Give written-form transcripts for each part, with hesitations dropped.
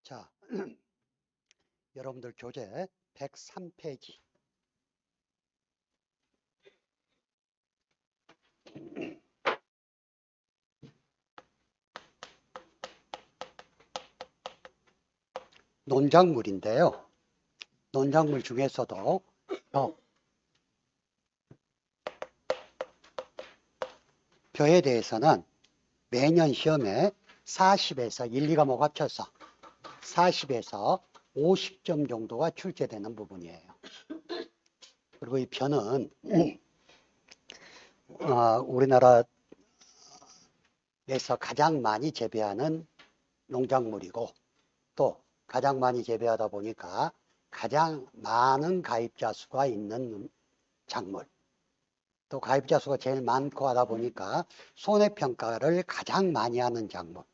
자, 여러분들 교재 103페이지. 논작물인데요. 논작물 중에서도 벼에 대해서는 매년 시험에 40에서 1, 2과목 합쳐서 40에서 50점 정도가 출제되는 부분이에요. 그리고 이 벼는 우리나라에서 가장 많이 재배하는 농작물이고 또 가장 많이 재배하다 보니까 가장 많은 가입자 수가 있는 작물, 또 가입자 수가 제일 많고 하다 보니까 손해평가를 가장 많이 하는 작물,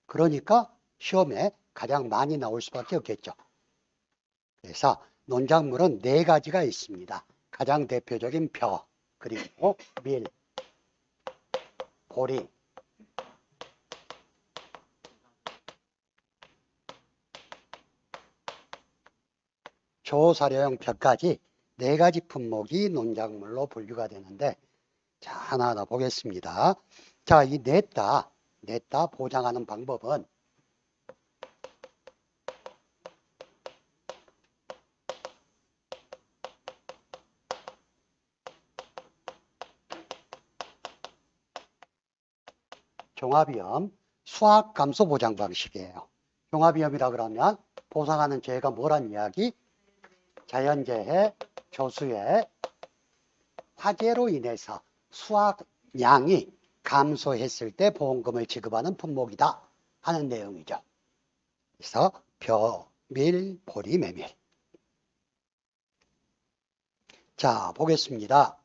그러니까 시험에 가장 많이 나올 수밖에 없겠죠. 그래서 논작물은 4가지가 있습니다. 가장 대표적인 벼, 그리고 밀, 보리, 조사료용 벼까지 4가지 품목이 논작물로 분류가 되는데, 자, 하나하나 보겠습니다. 자, 이 냈다 보장하는 방법은 종합위험 수학감소 보장 방식이에요. 종합위험이라 그러면 보상하는 재해가 뭐란 이야기? 자연재해, 조수해, 화재로 인해서 수확량이 감소했을 때 보험금을 지급하는 품목이다 하는 내용이죠. 그래서 벼, 밀, 보리, 메밀. 자, 보겠습니다.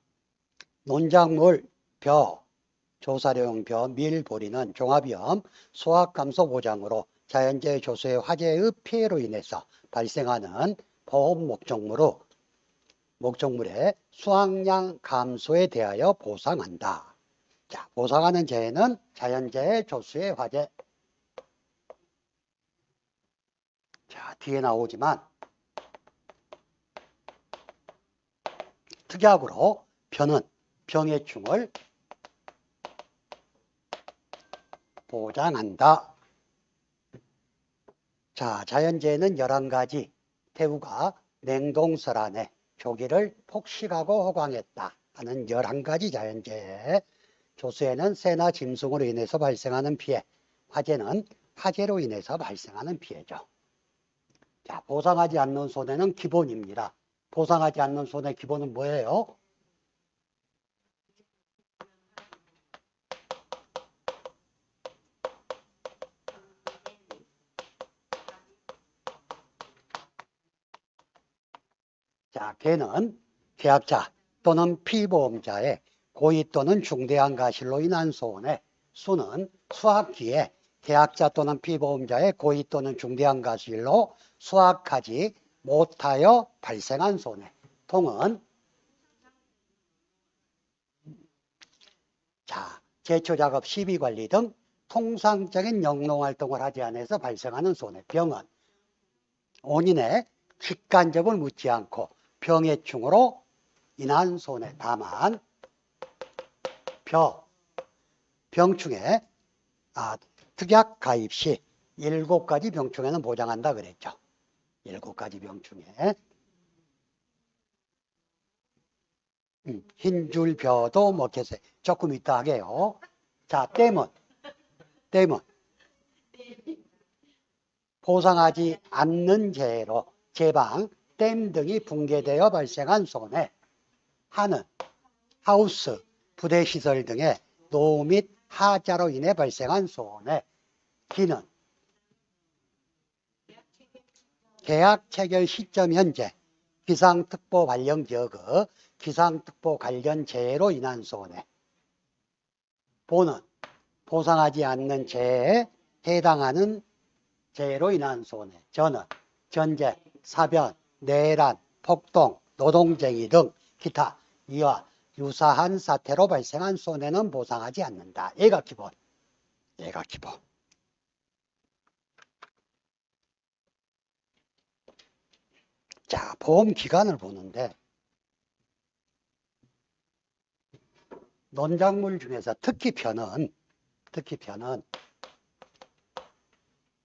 논작물 벼, 조사료용 벼, 밀, 보리는 종합위험 소확감소 보장으로 자연재해, 조수의 화재의 피해로 인해서 발생하는 보험 목적물의 수확량 감소에 대하여 보상한다. 자, 보상하는 재해는 자연재해, 조수의 화재. 자, 뒤에 나오지만 특약으로 벼는 병해충을 보장한다. 자, 자연재해는 11가지. 태우가 냉동설 안에 조기를 폭식하고 호강했다 하는 11가지 자연재해. 조수에는 새나 짐승으로 인해서 발생하는 피해. 화재는 화재로 인해서 발생하는 피해죠. 자, 보상하지 않는 손해는 기본입니다. 보상하지 않는 손해 기본은 뭐예요? 자, 개는 계약자 또는 피보험자의 고의 또는 중대한 과실로 인한 손해. 수는 수확기에 계약자 또는 피보험자의 고의 또는 중대한 과실로 수확하지 못하여 발생한 손해. 통은 자, 제초작업, 시비관리 등 통상적인 영농활동을 하지 않아서 발생하는 손해. 병은 원인에 직간접을 묻지 않고 병해충으로 인한 손해. 다만 병충해 특약 가입 시 7가지 병충해는 보장한다 그랬죠. 7가지 병충해. 흰줄벼도 먹겠어요. 조금 이따 하게요. 자, 댐은 보상하지 않는 재해로 제방, 댐 등이 붕괴되어 발생한 손해. 하는 하우스, 부대시설 등의 노후 및 하자로 인해 발생한 손해. 기는 계약 체결 시점 현재 기상특보 발령 지역의 기상특보 관련 재해로 인한 손해. 보는 보상하지 않는 재해에 해당하는 재해로 인한 손해. 저는 전쟁, 사변, 내란, 폭동, 노동쟁이 등 기타 이와 유사한 사태로 발생한 손해는 보상하지 않는다. 얘가 기본. 자, 보험 기간을 보는데 논작물 중에서 특기편은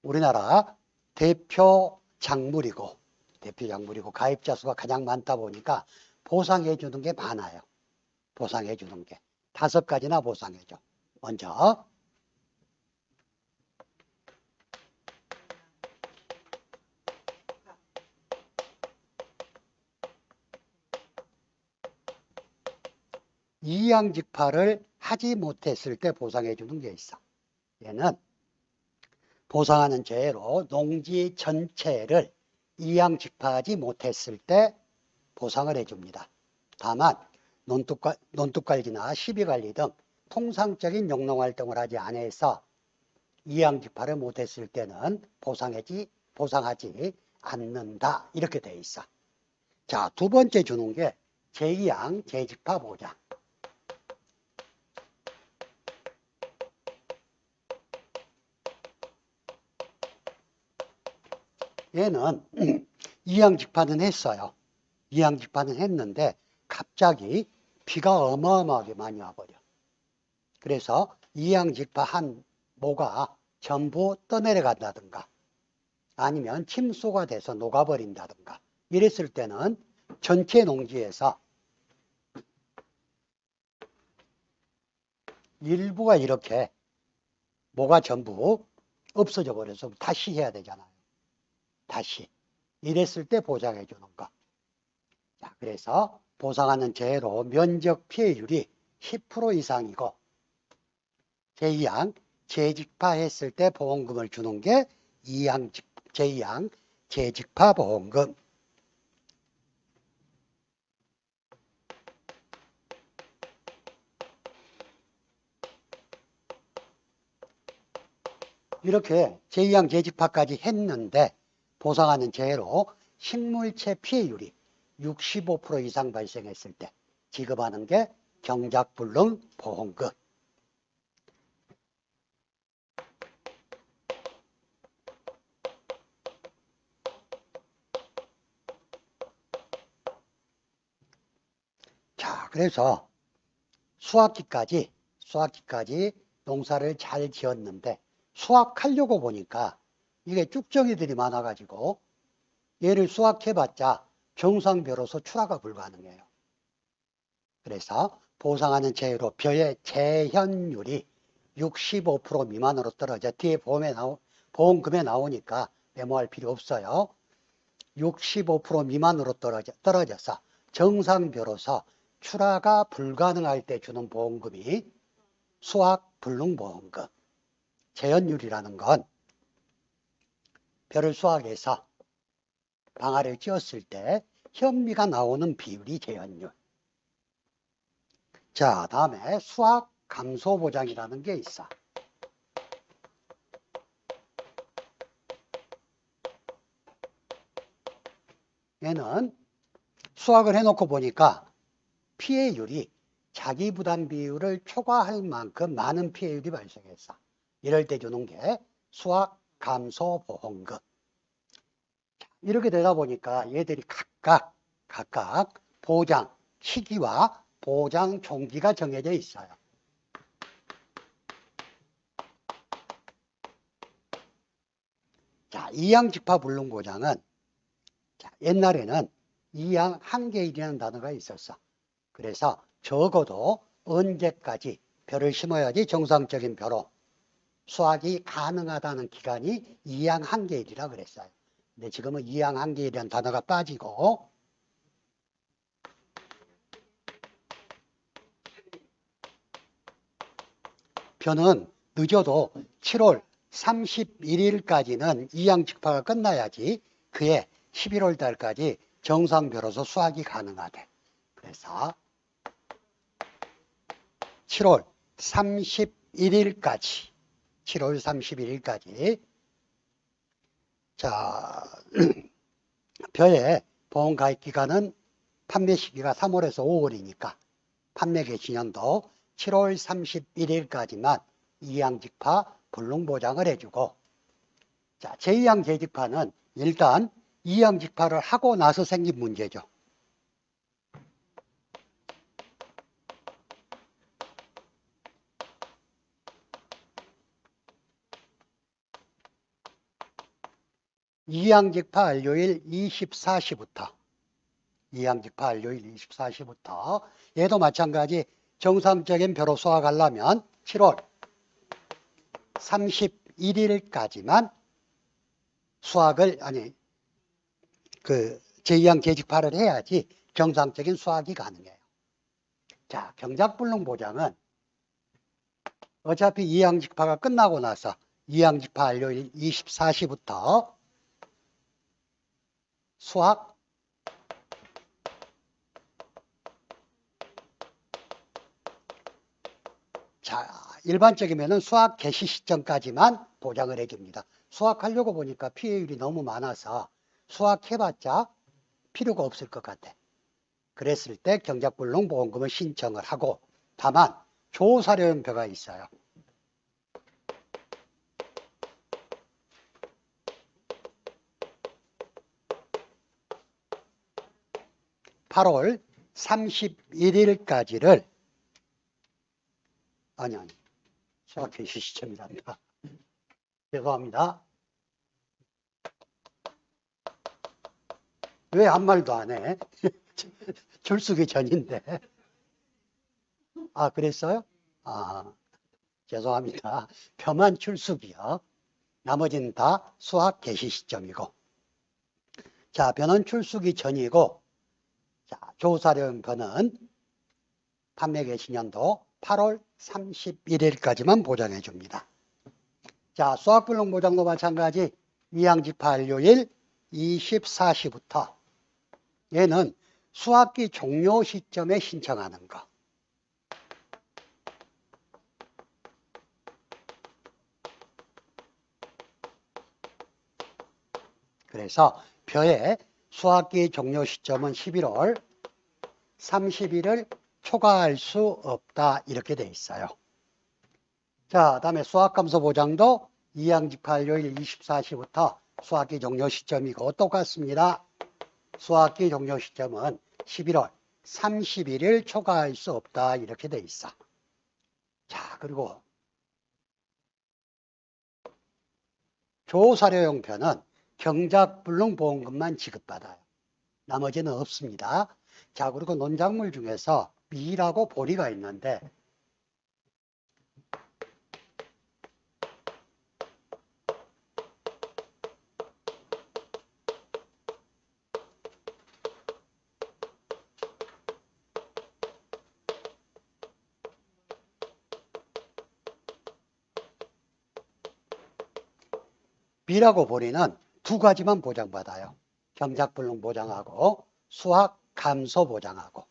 우리나라 대표 작물이고 가입자 수가 가장 많다 보니까 보상해 주는 게 많아요. 보상해 주는 게 5가지나 보상해 줘. 먼저 이양직파를 하지 못했을 때 보상해 주는 게 있어. 얘는 보상하는 죄로 농지 전체를 이양직파하지 못했을 때 보상을 해줍니다. 다만 논둑갈기나 시비관리 등 통상적인 영농활동을 하지 않아서 이양직파를 못했을 때는 보상하지 않는다. 이렇게 돼 있어. 자, 두 번째 주는 게 제2양 재직파 보장. 얘는 이양직파는 했어요. 이양직파는 했는데 갑자기 비가 어마어마하게 많이 와버려. 그래서 이양직파한 모가 전부 떠내려간다든가 아니면 침수가 돼서 녹아버린다든가 이랬을 때는 전체 농지에서 일부가 이렇게 모가 전부 없어져 버려서 다시 해야 되잖아요. 다시. 이랬을 때 보상해 주는 거. 자, 그래서 보상하는 재해로 면적 피해율이 10% 이상이고 제2양 재직파 했을 때 보험금을 주는 게 제2양 재직파 보험금. 이렇게 제2양 재직파까지 했는데 보상하는 재해로 식물체 피해율이 65% 이상 발생했을 때 지급하는 게 경작불능 보험금. 자, 그래서 수확기까지 농사를 잘 지었는데 수확하려고 보니까 이게 쭉정이들이 많아가지고 얘를 수확해봤자 정상벼로서 출하가 불가능해요. 그래서 보상하는 재해로 벼의 재현율이 65% 미만으로 떨어져 뒤에 보험금에 나오니까 메모할 필요 없어요. 65% 미만으로 떨어져서 정상벼로서 출하가 불가능할 때 주는 보험금이 수확불능보험금. 재현율이라는 건 벼를 수확해서 방아를 찧었을 때 현미가 나오는 비율이 재현율. 자, 다음에 수확 감소 보장이라는 게 있어. 얘는 수확을 해놓고 보니까 피해율이 자기 부담 비율을 초과할 만큼 많은 피해율이 발생했어. 이럴 때 주는 게 수확 감소 보험금. 이렇게 되다 보니까 얘들이 각각 보장 시기와 보장 종기가 정해져 있어요. 자, 이양직파 불능보장은 옛날에는 이양 한계일이라는 단어가 있었어. 그래서 적어도 언제까지 벼를 심어야지 정상적인 벼로 수확이 가능하다는 기간이 이양 한계일이라 그랬어요. 근데 지금은 이양 한계일이라는 단어가 빠지고 벼는 늦어도 7월 31일까지는 이양직파가 끝나야지 그해 11월 달까지 정상벼로서 수확이 가능하대. 그래서 7월 31일까지 자, 벼의 보험 가입 기간은 판매 시기가 3월에서 5월이니까 판매 개시년도 7월 31일까지만 이양직파 불능보장을 해주고, 자, 제2양 재직파는 일단 이양직파를 하고 나서 생긴 문제죠. 이양직파 알료일 24시부터 이양직파 알료일 24시부터 얘도 마찬가지 정상적인 벼로 수확하려면 7월 31일까지만 수확을 제2양 계직파를 해야지 정상적인 수확이 가능해요. 자, 경작불능 보장은 어차피 이양직파가 끝나고 나서 이양직파 알료일 24시부터 수확 자, 일반적이면은 수확 개시 시점까지만 보장을 해줍니다. 수확하려고 보니까 피해율이 너무 많아서 수확해봤자 필요가 없을 것 같아. 그랬을 때 경작불능 보험금을 신청을 하고, 다만 조사료연표가 있어요. (8월 31일까지를) 아니 수확 개시 시점이란다. 죄송합니다. 왜 한 말도 안 해? 출수기 전인데. 아, 그랬어요? 아, 죄송합니다. 벼만 출수기요. 나머지는 다 수확 개시 시점이고. 자, 벼는 출수기 전이고, 자, 조사료연표는 판매 개시년도 8월 31일까지만 보장해 줍니다. 자, 수확불능 보장도 마찬가지 이양직파 알료일 24시부터 얘는 수확기 종료 시점에 신청하는 거. 그래서 벼의 수확기 종료 시점은 11월 30일을 초과할 수 없다 이렇게 돼 있어요. 자, 다음에 수확감소 보장도 이양직파 알료일 24시부터 수확기 종료 시점이고 똑같습니다. 수확기 종료 시점은 11월 31일 초과할 수 없다 이렇게 돼 있어. 자, 그리고 조사료용표는 경작불능 보험금만 지급받아요. 나머지는 없습니다. 자, 그리고 논작물 중에서 밀하고 보리가 있는데 밀하고 보리는 두 가지만 보장받아요. 경작불능 보장하고 수확 감소 보장하고.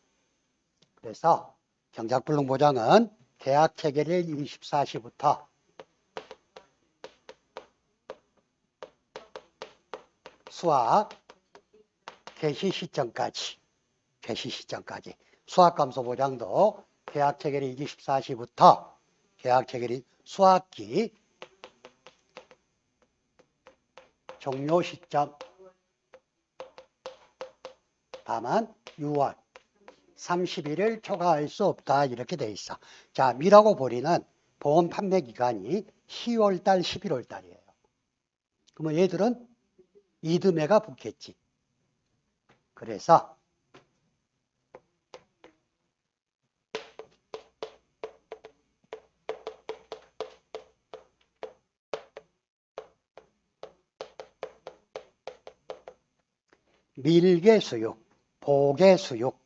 그래서 경작불능 보장은 계약 체결일 24시부터 수확 개시 시점까지 수확 감소 보장도 계약 체결일 24시부터 계약 체결일 수확기 종료 시점 다만 6월 30일을 초과할 수 없다 이렇게 돼 있어. 자, 밀하고 보리는 보험 판매 기간이 10월달 11월달이에요. 그러면 얘들은 이듬해가 붙겠지. 그래서 밀계 수육, 보계 수육.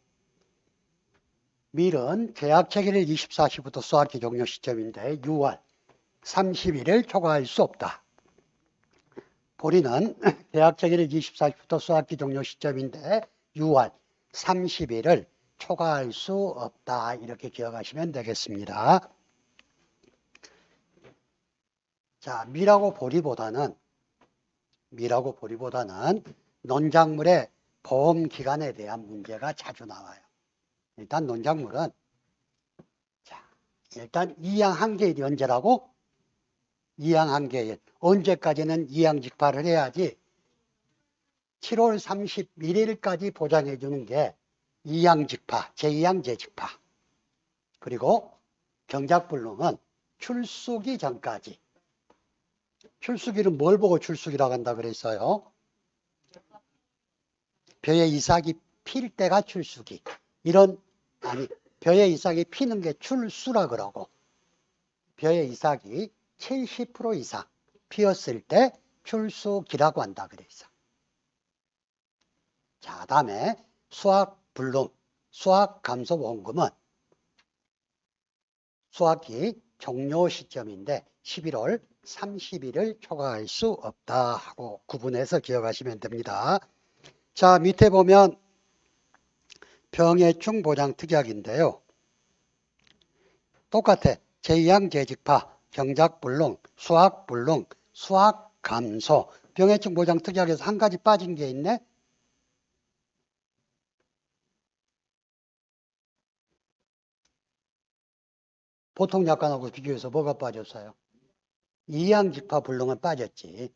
밀은 계약 체결일 24시부터 수확기 종료 시점인데 6월 30일을 초과할 수 없다. 보리는 계약 체결일 24시부터 수확기 종료 시점인데 6월 30일을 초과할 수 없다. 이렇게 기억하시면 되겠습니다. 자, 밀하고 보리보다는 논작물의 보험 기간에 대한 문제가 자주 나와요. 일단 논작물은 일단 이양 한계일이 언제라고? 이양 한계일. 언제까지는 이양 직파를 해야지 7월 31일까지 보장해 주는 게 이양직파, 제2양 재직파. 그리고 경작불능은 출수기 전까지. 출수기는 뭘 보고 출수기라고 한다 그랬어요? 벼의 이삭이 필 때가 출수기. 벼의 이삭이 피는 게 출수라 그러고, 벼의 이삭이 70% 이상 피었을 때 출수기라고 한다 그랬어. 자, 다음에 수확불능, 수확감소원금은 수확기 종료 시점인데 11월 30일을 초과할 수 없다 하고 구분해서 기억하시면 됩니다. 자, 밑에 보면 병해충 보장 특약인데요. 똑같아. 제2양 재직파, 경작불능, 수확불능, 수확감소. 병해충 보장 특약에서 한 가지 빠진 게 있네. 보통 약관하고 비교해서 뭐가 빠졌어요? 이양직파 불능은 빠졌지.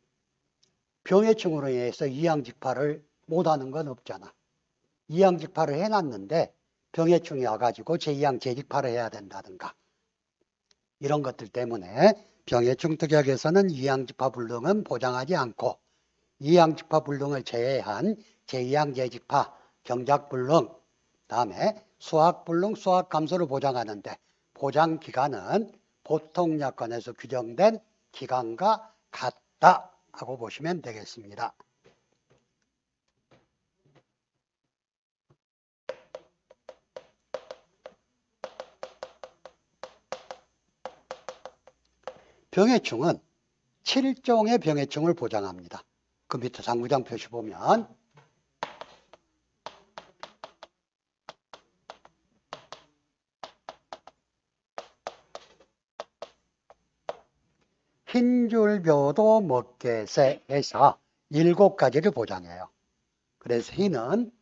병해충으로 인해서 이양직파를 못하는 건 없잖아. 이양직파를 해놨는데 병해충이 와가지고 제2양 재직파를 해야 된다든가 이런 것들 때문에 병해충 특약에서는 이양직파 불능은 보장하지 않고 이양직파 불능을 제외한 제2양 재직파, 경작불능, 다음에 수확불능, 수확감소를 보장하는데 보장 기간은 보통 약관에서 규정된 기간과 같다 하고 보시면 되겠습니다. 병해충은 7종의 병해충을 보장합니다. 그 밑에 상부장 표시 보면 흰줄벼도 먹개새에서 7가지를 보장해요. 그래서 흰은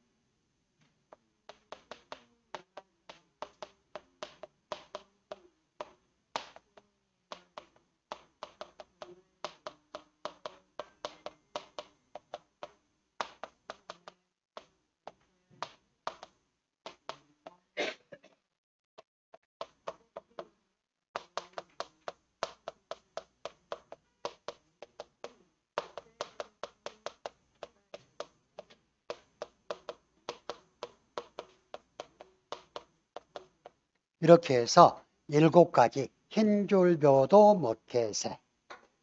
이렇게 해서 7가지 흰줄벼도 먹개새,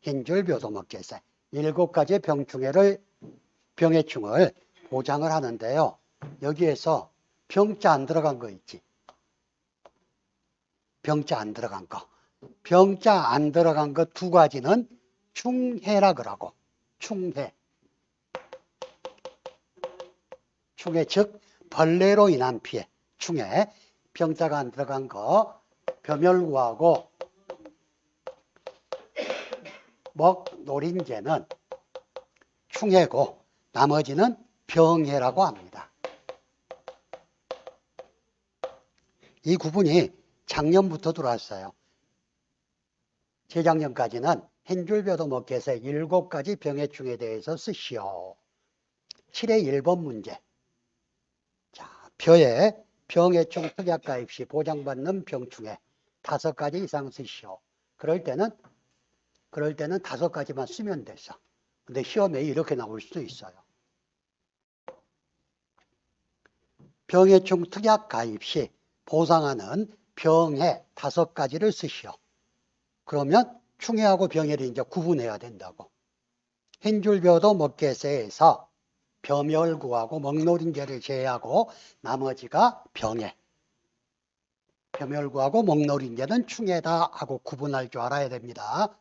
흰줄벼도 먹개새 7가지 병해충을 보장을 하는데요. 여기에서 병자 안 들어간 거 있지. 병자 안 들어간 거. 병자 안 들어간 거 2가지는 충해라 그러고. 충해. 충해 즉 벌레로 인한 피해. 충해. 병자가 안 들어간 거 벼멸구하고 먹노린재는 충해고 나머지는 병해라고 합니다. 이 구분이 작년부터 들어왔어요. 재작년까지는 흰줄벼도 먹개새 7가지 병해충에 대해서 쓰시오. 7의 1번 문제. 자, 벼에 병해충 특약가입 시 보장받는 병충해 5가지 이상 쓰시오. 그럴 때는 5가지만 쓰면 됐어. 근데 시험에 이렇게 나올 수도 있어요. 병해충 특약가입 시 보상하는 병해 5가지를 쓰시오. 그러면 충해하고 병해를 이제 구분해야 된다고. 흰줄벼도 먹개새에서 벼멸구하고 먹노린재를 제외하고 나머지가 병해. 벼멸구하고 먹노린재는 충해다 하고 구분할 줄 알아야 됩니다.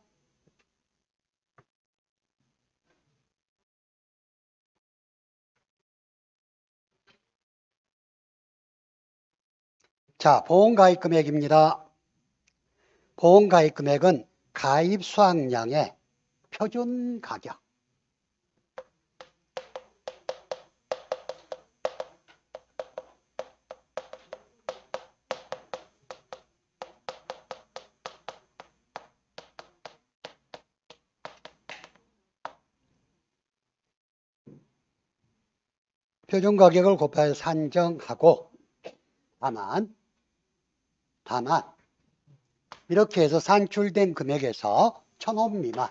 자, 보험가입 금액입니다. 보험가입 금액은 가입 수확량의 표준 가격. 표준 가격을 곱하여 산정하고 다만 이렇게 해서 산출된 금액에서 1,000원 미만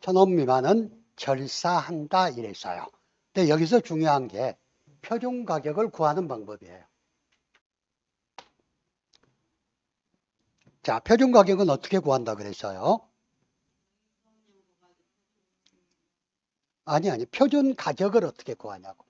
1,000원 미만은 절사한다 이랬어요. 근데 여기서 중요한 게 표준 가격을 구하는 방법이에요. 자, 표준 가격은 어떻게 구한다 그랬어요? 아니, 표준 가격을 어떻게 구하냐고.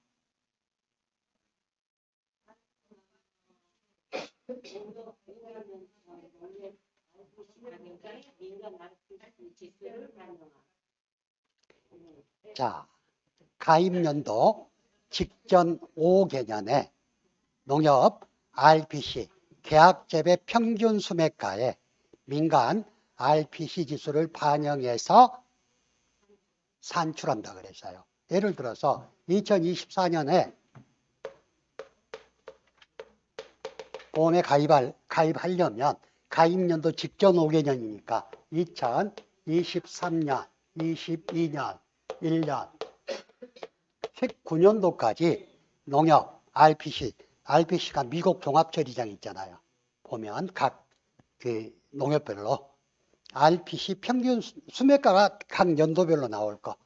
자, 가입연도 직전 5개년에 농협 RPC 계약재배 평균 수매가에 민간 RPC 지수를 반영해서 산출한다 그랬어요. 예를 들어서 2024년에 보험에 가입하려면 가입연도 직전 5개년이니까 2023년, 22년, 1년, 19년도까지 농협, RPC가 미국 종합처리장 있잖아요. 보면 각 그 농협별로 RPC 평균 수매가가 각 연도별로 나올 거.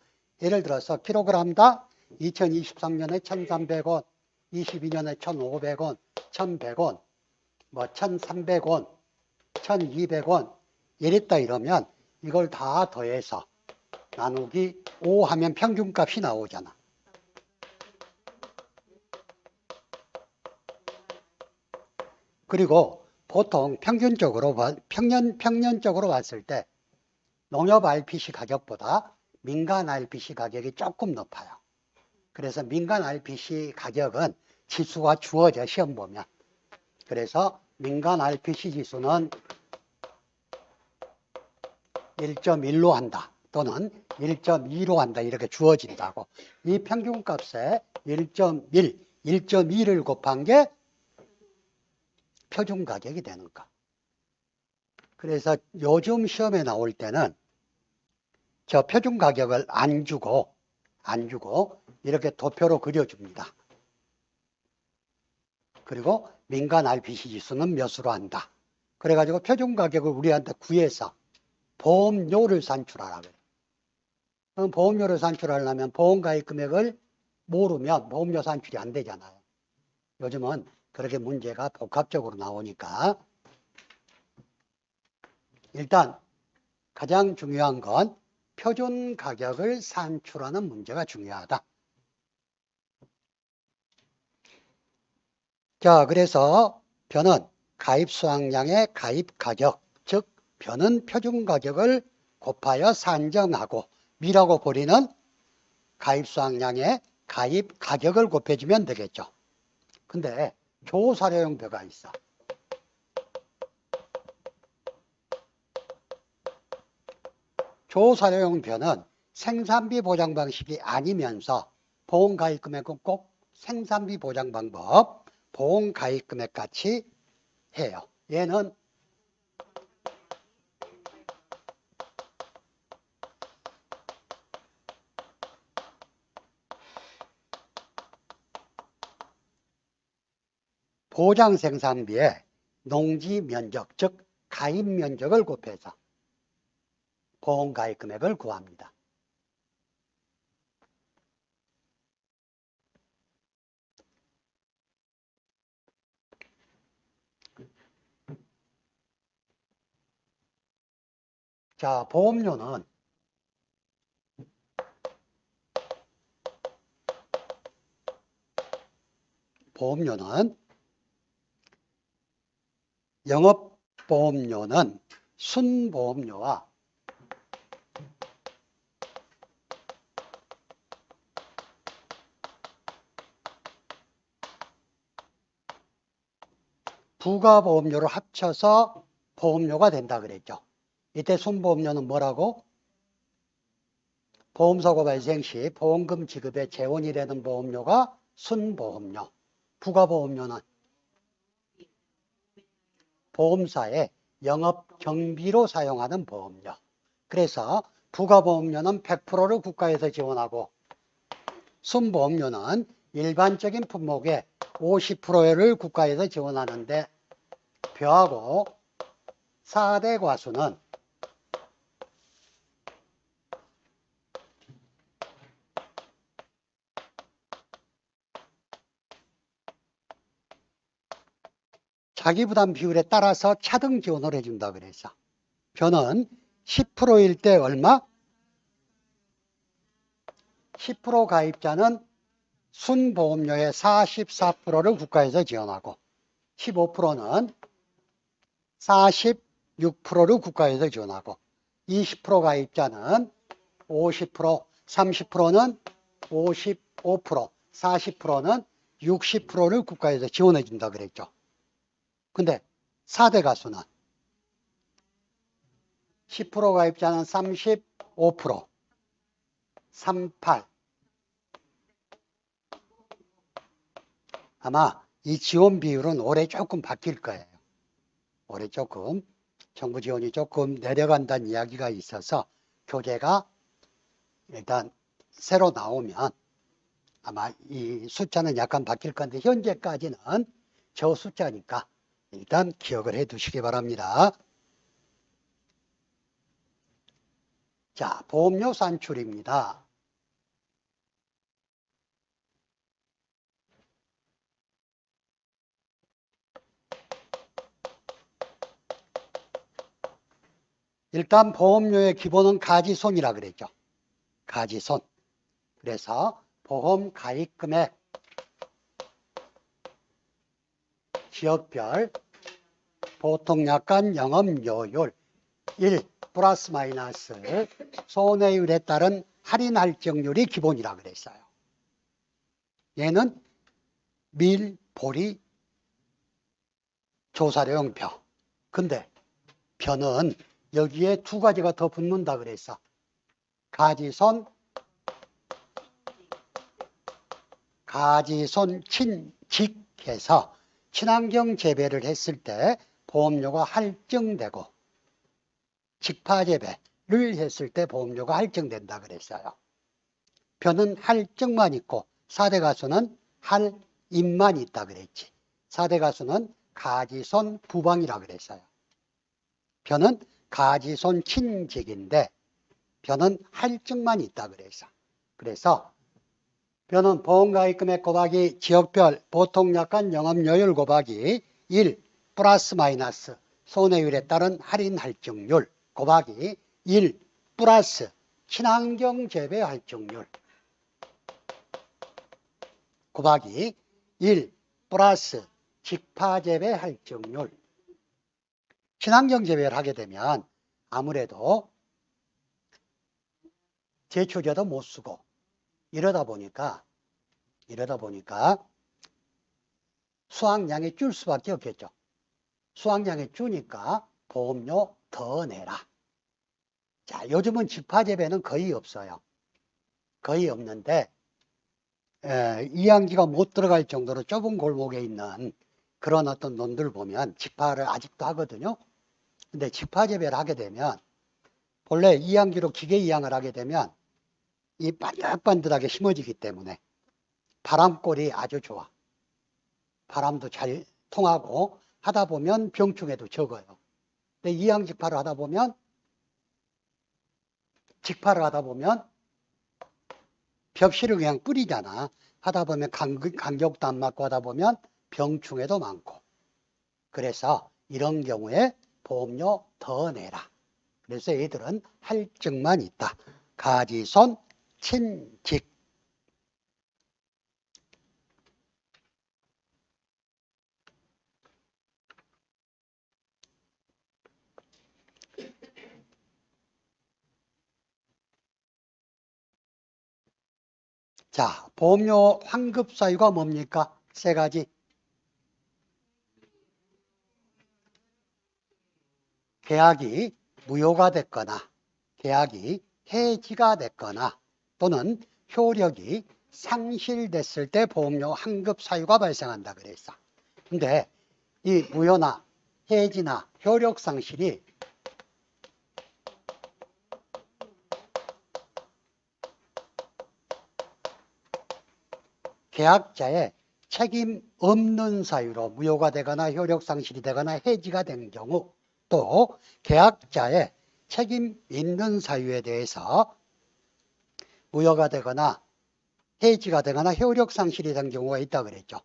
예를 들어서 킬로그램당 2023년에 1,300원, 22년에 1,500원, 1,100원, 뭐 1,300원, 1,200원 이랬다 이러면 이걸 다 더해서 나누기 5 하면 평균값이 나오잖아. 그리고 보통 평균적으로 봤을 때 농협 RPC 가격보다 민간 RPC 가격이 조금 높아요. 그래서 민간 RPC 가격은 지수가 주어져 시험 보면. 그래서 민간 RPC 지수는 1.1로 한다 또는 1.2로 한다 이렇게 주어진다고. 이 평균값에 1.1, 1.2를 곱한 게 표준 가격이 되는 거. 그래서 요즘 시험에 나올 때는 저 표준 가격을 안 주고 이렇게 도표로 그려줍니다. 그리고 민간 RPC 지수는 몇으로 한다. 그래가지고 표준 가격을 우리한테 구해서 보험료를 산출하라 그래. 그럼 보험료를 산출하려면 보험가입 금액을 모르면 보험료 산출이 안 되잖아요. 요즘은 그렇게 문제가 복합적으로 나오니까 일단 가장 중요한 건 표준 가격을 산출하는 문제가 중요하다. 자, 그래서 변은 가입 수확량의 가입 가격, 즉 변은 표준 가격을 곱하여 산정하고 미라고 보리는 가입 수확량의 가입 가격을 곱해주면 되겠죠. 근데 조사료용 벼가 있어. 조사료용 벼는 생산비 보장 방식이 아니면서 보험 가입 금액은 꼭 생산비 보장 방법, 보험 가입 금액 같이 해요. 얘는 보장 생산비에 농지 면적, 즉 가입 면적을 곱해서 보험 가입 금액을 구합니다. 자, 보험료는 영업보험료는 순보험료와 부가보험료를 합쳐서 보험료가 된다 그랬죠. 이때 순보험료는 뭐라고? 보험사고 발생 시 보험금 지급에 재원이 되는 보험료가 순보험료. 부가보험료는 보험사의 영업 경비로 사용하는 보험료. 그래서 부가보험료는 100%를 국가에서 지원하고 순보험료는 일반적인 품목의 50%를 국가에서 지원하는데 벼하고 4대 과수는 자기부담 비율에 따라서 차등 지원을 해준다 그래서 벼는 10%일 때 얼마? 10% 가입자는 순보험료의 44%를 국가에서 지원하고 15%는 46%를 국가에서 지원하고 20% 가입자는 50%, 30%는 55%, 40%는 60%를 국가에서 지원해 준다 그랬죠. 근데 4대 가수는 10% 가입자는 35%, 38. 아마 이 지원 비율은 올해 조금 바뀔 거예요. 올해 조금 정부 지원이 조금 내려간다는 이야기가 있어서 교재가 일단 새로 나오면 아마 이 숫자는 약간 바뀔 건데 현재까지는 저 숫자니까 일단 기억을 해 두시기 바랍니다. 자, 보험료 산출입니다. 일단 보험료의 기본은 가지손이라 그랬죠. 가지손. 그래서 보험 가입금액 지역별 보통 약관 영업료율 1 플러스 마이너스 손해율에 따른 할인 할증률이 기본이라 그랬어요. 얘는 밀, 보리, 조사료용 벼. 근데 벼는 여기에 두 가지가 더 붙는다 그랬어. 가지손, 친직해서 친환경 재배를 했을 때 보험료가 할증되고 직파재배를 했을 때 보험료가 할증된다 그랬어요. 벼는 할증만 있고 4대 가수는 할인만 있다 그랬지. 4대 가수는 가지손 부방이라 그랬어요. 벼는 가지손 친직인데 벼는 할증만 있다 그랬어. 그래서 벼는 보험가입금액 곱하기 지역별 보통약관 영업료율 곱하기 1 플러스 마이너스 손해율에 따른 할인 할증률 곱하기 1 플러스 친환경 재배 할증률 곱하기 1 플러스 직파 재배 할증률. 친환경 재배를 하게 되면 아무래도 제초제도 못 쓰고 이러다 보니까 수확량이 줄 수밖에 없겠죠. 수확량이 주니까 보험료 더 내라. 자, 요즘은 직파재배는 거의 없어요. 거의 없는데 이항기가 못 들어갈 정도로 좁은 골목에 있는 그런 어떤 논들 보면 직파를 아직도 하거든요. 근데 직파재배를 하게 되면 본래 이항기로 기계 이항을 하게 되면 이 반듯반듯하게 심어지기 때문에 바람골이 아주 좋아. 바람도 잘 통하고 하다 보면 병충해도 적어요. 근데 이항 직파를 하다 보면 벽실을 그냥 뿌리잖아. 하다 보면 간격도 안 맞고 하다 보면 병충해도 많고. 그래서 이런 경우에 보험료 더 내라. 그래서 얘들은 할증만 있다. 가지손, 친직. 자, 보험료 환급 사유가 뭡니까? 세 가지. 계약이 무효가 됐거나 계약이 해지가 됐거나 또는 효력이 상실됐을 때 보험료 환급 사유가 발생한다 그랬어. 근데 이 무효나 해지나 효력 상실이 계약자의 책임 없는 사유로 무효가 되거나 효력 상실이 되거나 해지가 된 경우, 또 계약자의 책임 있는 사유에 대해서 무효가 되거나 해지가 되거나 효력 상실이 된 경우가 있다 그랬죠.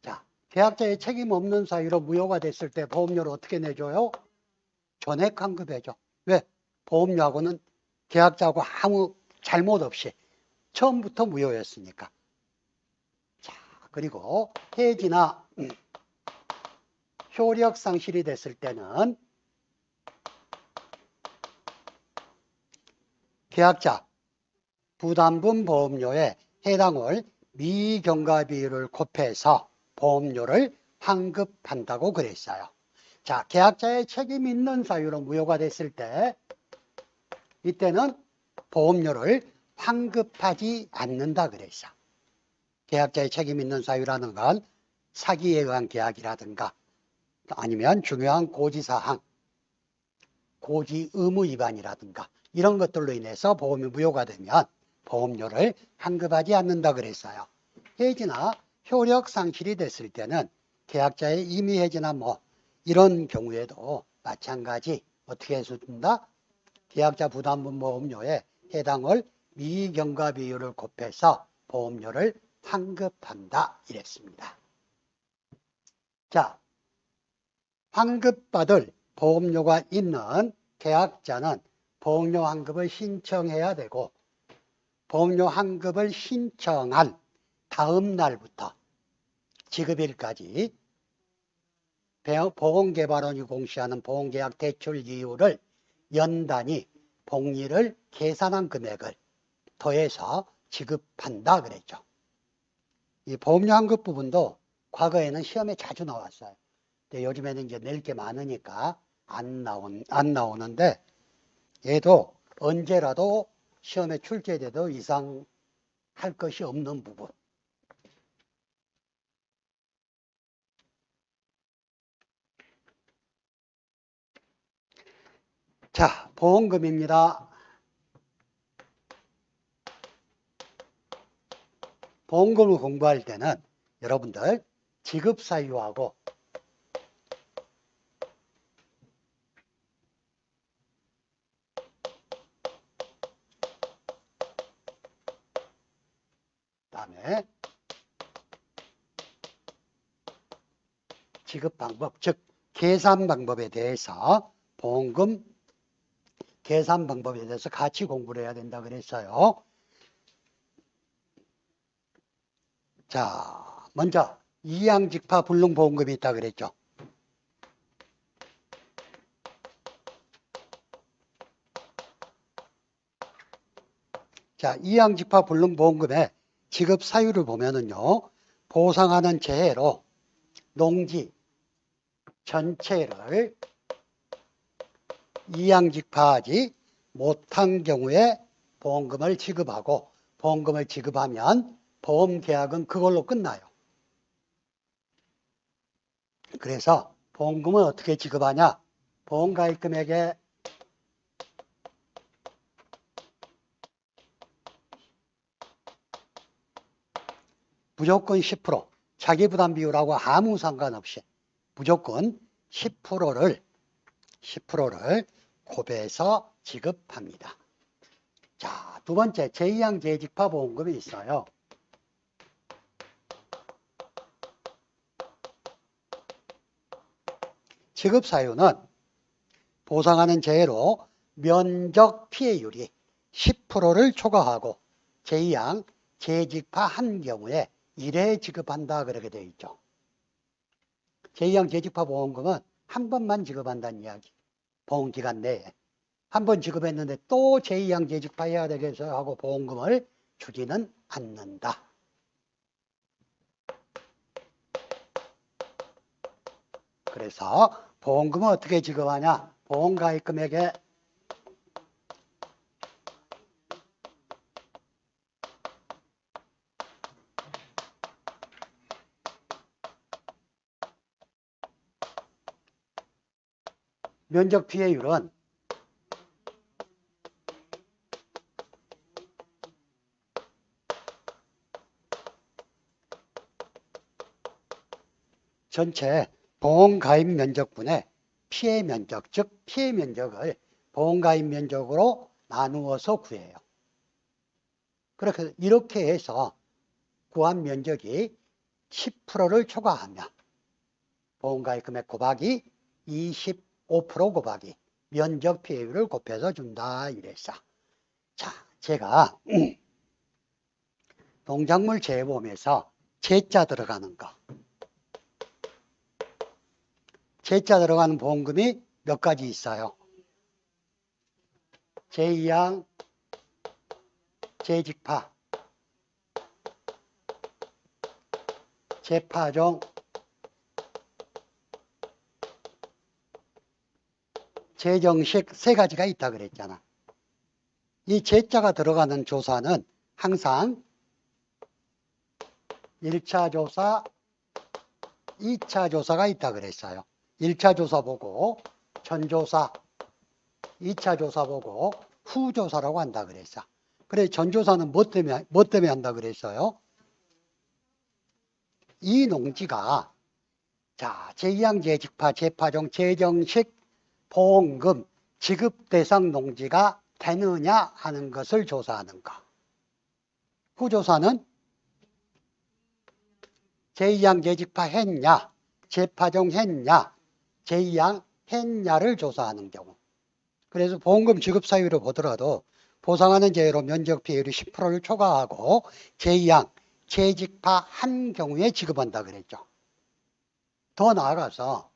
자, 계약자의 책임 없는 사유로 무효가 됐을 때 보험료를 어떻게 내줘요? 전액 환급해줘. 왜? 보험료하고는 계약자하고 아무 잘못 없이 처음부터 무효였으니까. 자, 그리고 해지나 효력 상실이 됐을 때는 계약자 부담금 보험료에 해당할 미경과 비율을 곱해서 보험료를 환급한다고 그랬어요. 자, 계약자의 책임 있는 사유로 무효가 됐을 때 이때는 보험료를 환급하지 않는다 그랬어. 계약자의 책임 있는 사유라는 건 사기에 의한 계약이라든가 아니면 중요한 고지사항, 고지 의무 위반이라든가 이런 것들로 인해서 보험이 무효가 되면 보험료를 환급하지 않는다 그랬어요. 해지나 효력 상실이 됐을 때는 계약자의 임의 해지나 뭐 이런 경우에도 마찬가지 어떻게 해서 준다? 계약자 부담금 보험료에 해당할 미경과 비율을 곱해서 보험료를 환급한다 이랬습니다. 자, 환급받을 보험료가 있는 계약자는 보험료 환급을 신청해야 되고 보험료 환급을 신청한 다음 날부터 지급일까지 보험개발원이 공시하는 보험계약 대출 이율을 연단위 복리를 계산한 금액을 더해서 지급한다 그랬죠. 이 보험료 환급 부분도 과거에는 시험에 자주 나왔어요. 근데 요즘에는 이제 낼 게 많으니까 안 나오는데 얘도 언제라도 시험에 출제돼도 이상할 것이 없는 부분. 자, 보험금입니다. 보험금을 공부할 때는 여러분들 지급 사유하고 그다음에 지급 방법, 즉 계산 방법에 대해서 보험금 계산 방법에 대해서 같이 공부를 해야 된다 그랬어요. 자, 먼저 이양직파 불능보험금이 있다 그랬죠. 자, 이양직파 불능보험금의 지급 사유를 보면은요, 보상하는 재해로 농지 전체를 이양직파하지 못한 경우에 보험금을 지급하고 보험금을 지급하면 보험계약은 그걸로 끝나요. 그래서 보험금은 어떻게 지급하냐? 보험가입금액의 무조건 10%, 자기부담 비율하고 아무 상관없이 무조건 10%를 곱해서 지급합니다. 자, 두 번째 제2항 재직파 보험금이 있어요. 지급 사유는 보상하는 재해로 면적 피해율이 10%를 초과하고 제2항 재직파한 경우에 1회 지급한다 그렇게 되어 있죠. 제2항 재직파 보험금은 한 번만 지급한다는 이야기. 보험기간 내에. 한 번 지급했는데 또 제2항 재직파해야 되겠어요 하고 보험금을 주지는 않는다. 그래서 보험금은 어떻게 지급하냐? 보험가입금액의 면적 피해율은 전체 보험가입 면적분의 피해 면적, 즉 피해 면적을 보험가입 면적으로 나누어서 구해요. 그렇게 이렇게 해서 구한 면적이 10%를 초과하면 보험가입 금액 곱하기 25% 곱하기 면적 피해율을 곱해서 준다 이랬어. 자, 제가 농작물 재보험에서 제자 들어가는 거, 제자 들어가는 보험금이 몇 가지 있어요. 제2항, 재직파, 재파종, 재정식 세 가지가 있다 그랬잖아. 이 제자가 들어가는 조사는 항상 1차 조사, 2차 조사가 있다 그랬어요. 1차 조사 보고 전조사, 2차 조사 보고 후조사라고 한다 그랬어. 그래 전조사는 뭐 때문에 한다 그랬어요? 이 농지가 자, 제2항 재직파, 재파종, 재정식 보험금 지급 대상 농지가 되느냐 하는 것을 조사하는 거. 후조사는 제2항 재직파 했냐, 재파종 했냐, 제2항 했냐를 조사하는 경우. 그래서 보험금 지급 사유를 보더라도 보상하는 재해로 면적 피해율이 10%를 초과하고 제2항 재직파 한 경우에 지급한다 그랬죠. 더 나아가서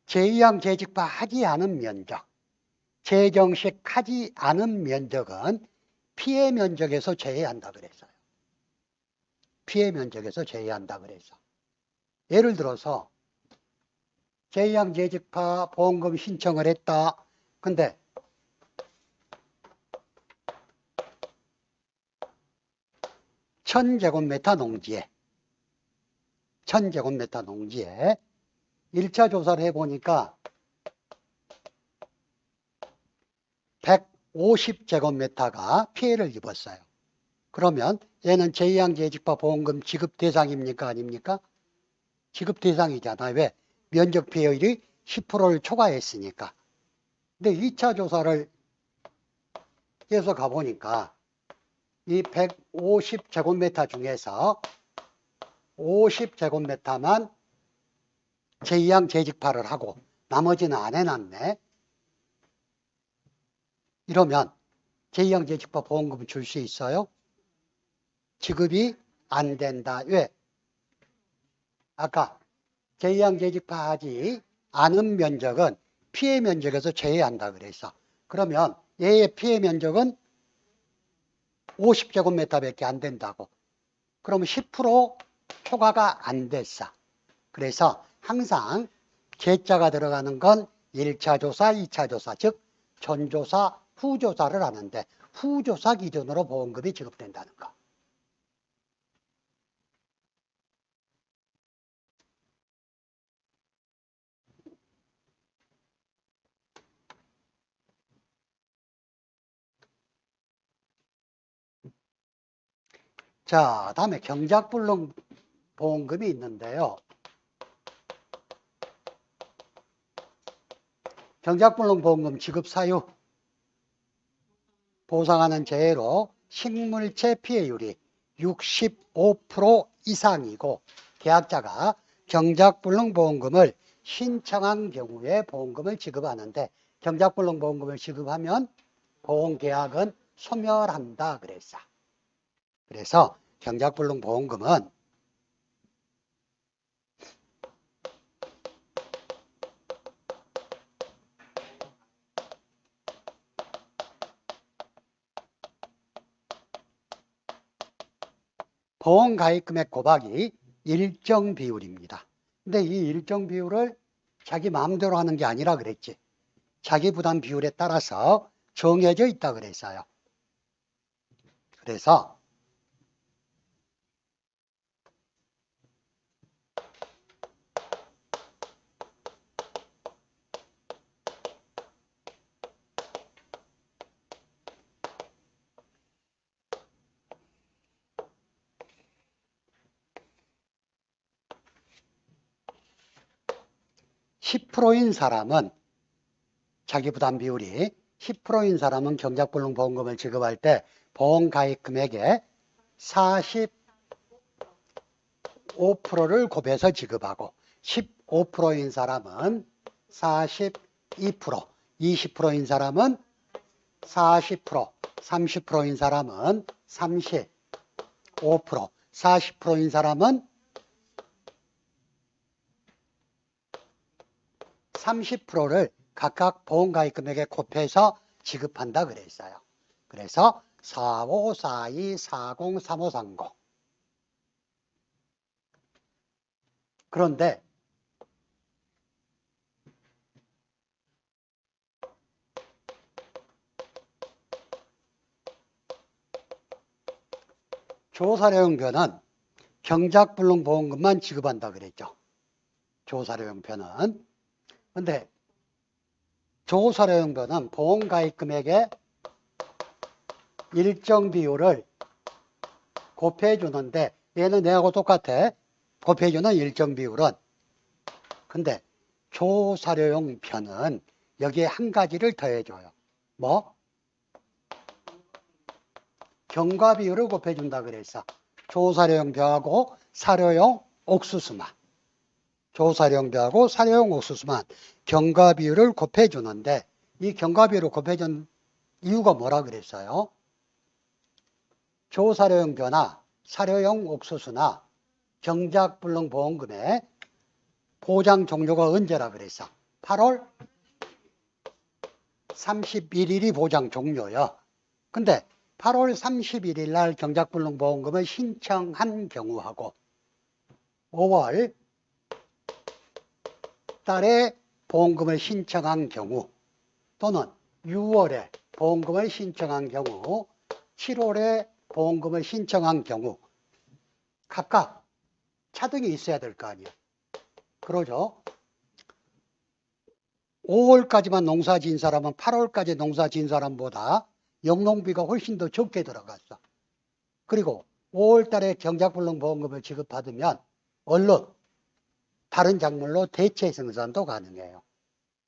제2항 재직파 하지 않은 면적, 재정식 하지 않은 면적은 피해 면적에서 제외한다 그랬어요. 피해 면적에서 제외한다 그랬어. 예를 들어서 제2항 재직파 보험금 신청을 했다. 근데 1000제곱미터 농지에 1000제곱미터 농지에 1차 조사를 해보니까 150제곱미터가 피해를 입었어요. 그러면 얘는 제2항 재직파 보험금 지급 대상입니까? 아닙니까? 지급 대상이잖아요. 왜? 면적 피해율이 10%를 초과했으니까. 근데 2차 조사를 해서 가보니까 이 150제곱미터 중에서 50제곱미터만 제2항 재직파를 하고 나머지는 안 해놨네. 이러면 제2항 재직파 보험금을 줄 수 있어요? 지급이 안 된다. 왜? 아까 제2항 재직파 하지 않은 면적은 피해 면적에서 제외한다 그랬어. 그러면 얘의 피해 면적은 50제곱미터밖에 안 된다고. 그러면 10% 초과가 안 됐어. 그래서 항상 제자가 들어가는 건 1차 조사, 2차 조사, 즉 전조사, 후조사를 하는데 후조사 기준으로 보험금이 지급된다는 거. 자, 다음에 경작불능 보험금이 있는데요. 경작불능 보험금 지급 사유 보상하는 재해로 식물체 피해율이 65% 이상이고 계약자가 경작불능 보험금을 신청한 경우에 보험금을 지급하는데 경작불능 보험금을 지급하면 보험계약은 소멸한다 그랬어. 그래서 경작불능 보험금은 보험 가입금액 곱하기 일정 비율입니다. 근데 이 일정 비율을 자기 마음대로 하는 게 아니라 그랬지. 자기 부담 비율에 따라서 정해져 있다 그랬어요. 그래서 10%인 사람은 자기부담 비율이 10%인 사람은 경작불능보험금을 지급할 때 보험가입 금액의 45%를 곱해서 지급하고 15%인 사람은 42%, 20%인 사람은 40%, 30%인 사람은 35%, 40%인 사람은 30%를 각각 보험가입 금액에 곱해서 지급한다 그랬어요. 그래서 45, 42, 40, 35, 30. 그런데 조사료용편은 경작불능보험금만 지급한다 그랬죠. 조사료용편은. 근데 조사료용편은 보험가입 금액의 일정 비율을 곱해주는데 얘는 내하고 똑같아. 곱해주는 일정 비율은. 근데 조사료용편은 여기에 한 가지를 더해줘요. 뭐? 경과 비율을 곱해준다 그랬어. 조사료용 벼하고 사료용 옥수수만. 조사료용 벼하고 사료용 옥수수만 경과 비율을 곱해주는데 이 경과 비율을 곱해준 이유가 뭐라 그랬어요? 조사료용 벼나 사료용 옥수수나 경작불능보험금의 보장 종료가 언제라 그랬어? 8월 31일이 보장 종료요. 근데 8월 31일 날 경작불능보험금을 신청한 경우하고 5월 달에 보험금을 신청한 경우 또는 6월에 보험금을 신청한 경우 7월에 보험금을 신청한 경우 각각 차등이 있어야 될 거 아니에요. 그러죠. 5월까지만 농사 지은 사람은 8월까지 농사 지은 사람보다 영농비가 훨씬 더 적게 들어갔어. 그리고 5월 달에 경작불능보험금을 지급받으면 얼른 다른 작물로 대체 생산도 가능해요.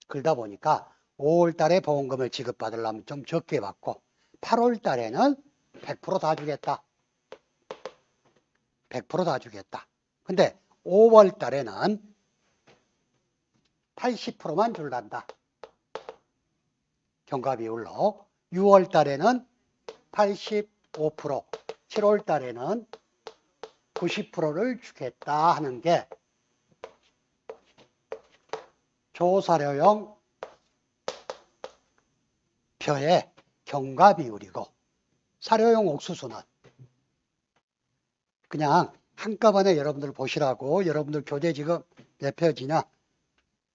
그러다 보니까 5월 달에 보험금을 지급받으려면 좀 적게 받고 8월 달에는 100% 다 주겠다. 100% 다 주겠다. 근데 5월 달에는 80%만 줄란다. 경과비율로. 6월 달에는 85%, 7월 달에는 90%를 주겠다 하는 게 조사료용 표의 경과비율이고 사료용 옥수수는 그냥 한꺼번에 여러분들 보시라고 여러분들 교재 지금 몇 페이지냐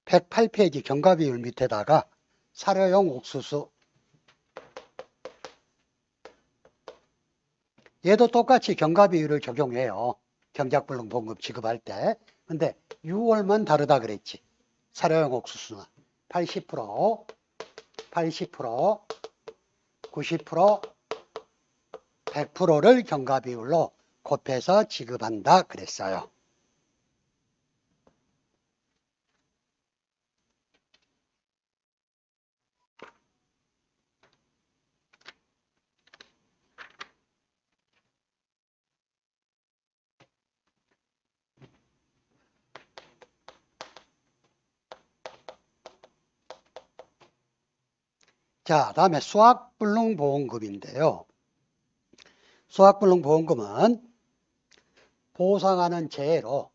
108페이지 경과비율 밑에다가 사료용 옥수수 얘도 똑같이 경과비율을 적용해요. 경작불능보험금 지급할 때. 근데 6월만 다르다 그랬지. 사료용 옥수수는 80%, 80%, 90%, 100%를 경과비율로 곱해서 지급한다 그랬어요. 자, 다음에 수확불능보험금인데요. 수확불능보험금은 보상하는 재해로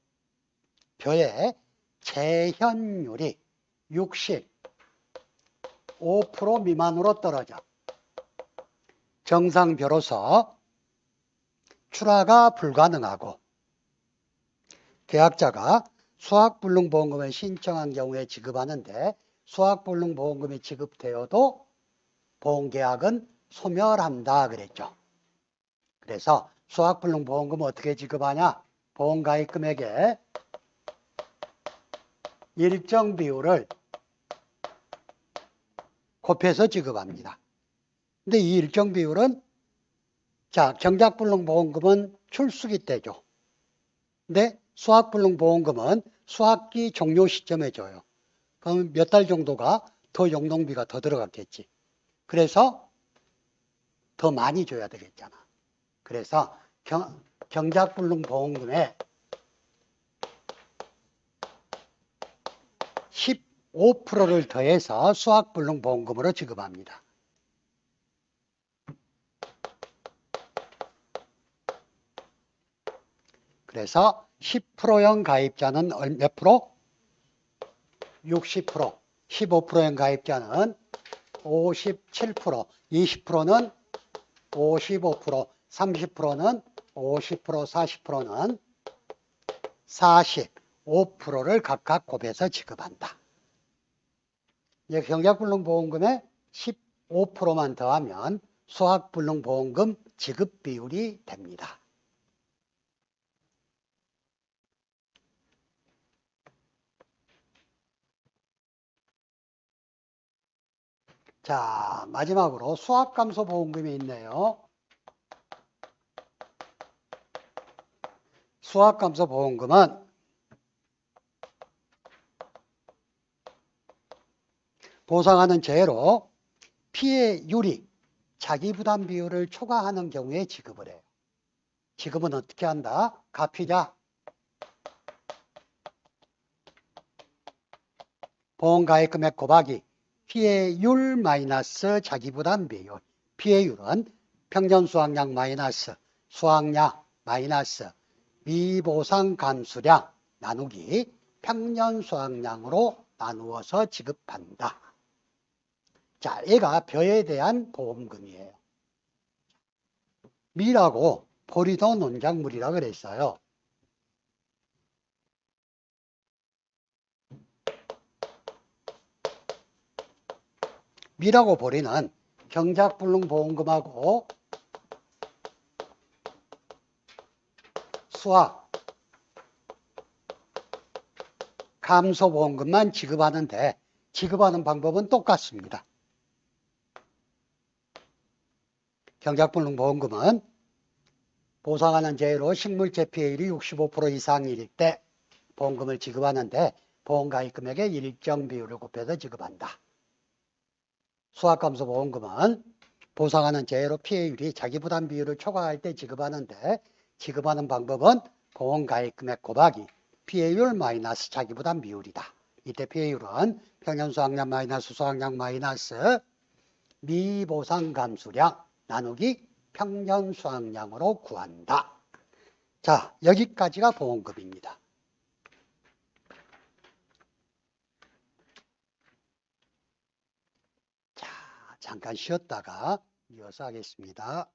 벼의 재현율이 65% 미만으로 떨어져 정상벼로서 출하가 불가능하고 계약자가 수확불능보험금을 신청한 경우에 지급하는데 수확불능보험금이 지급되어도 보험계약은 소멸한다 그랬죠. 그래서 수확불능보험금은 어떻게 지급하냐? 보험가입 금액의 일정 비율을 곱해서 지급합니다. 근데 이 일정 비율은 자, 경작불능보험금은 출수기 때죠. 근데 수확불능보험금은 수확기 종료 시점에 줘요. 그럼 몇 달 정도가 더 용동비가 더 들어갔겠지. 그래서 더 많이 줘야 되겠잖아. 그래서 경작불능 보험금에 15%를 더해서 수학불능 보험금으로 지급합니다. 그래서 10%형 가입자는 몇 프로? 60%, 15%형 가입자는 57%, 20%는 55%, 30%는 50%, 40%는 45%를 각각 곱해서 지급한다. 이제 경작불능보험금에 15%만 더하면 수학불능보험금 지급 비율이 됩니다. 자, 마지막으로 수학감소보험금이 있네요. 수학감소보험금은 보상하는 죄로 피해율이 자기부담 비율을 초과하는 경우에 지급을 해요. 지급은 어떻게 한다? 가피자 보험가입금액 곱하기 피해율 마이너스 자기부담 비율. 피해율은 평균수확량 마이너스 수확량 마이너스 미보상 감수량 나누기 평년수확량으로 나누어서 지급한다. 자, 얘가 벼에 대한 보험금이에요. 미라고 보리도 논작물이라 그랬어요. 미라고 보리는 경작불능보험금하고 수학 감소보험금만 지급하는데 지급하는 방법은 똑같습니다. 경작불능보험금은 보상하는 제외로 식물재 피해율이 65% 이상일 때 보험금을 지급하는데 보험가입금액의 일정 비율을 곱해서 지급한다. 수학감소보험금은 보상하는 제외로 피해율이 자기부담 비율을 초과할 때 지급하는데 지급하는 방법은 보험가입금액 곱하기 피해율 마이너스 자기부담 비율이다. 이때 피해율은 평년수확량 마이너스 수확량 마이너스 미보상 감수량 나누기 평년수확량으로 구한다. 자, 여기까지가 보험금입니다. 자, 잠깐 쉬었다가 이어서 하겠습니다.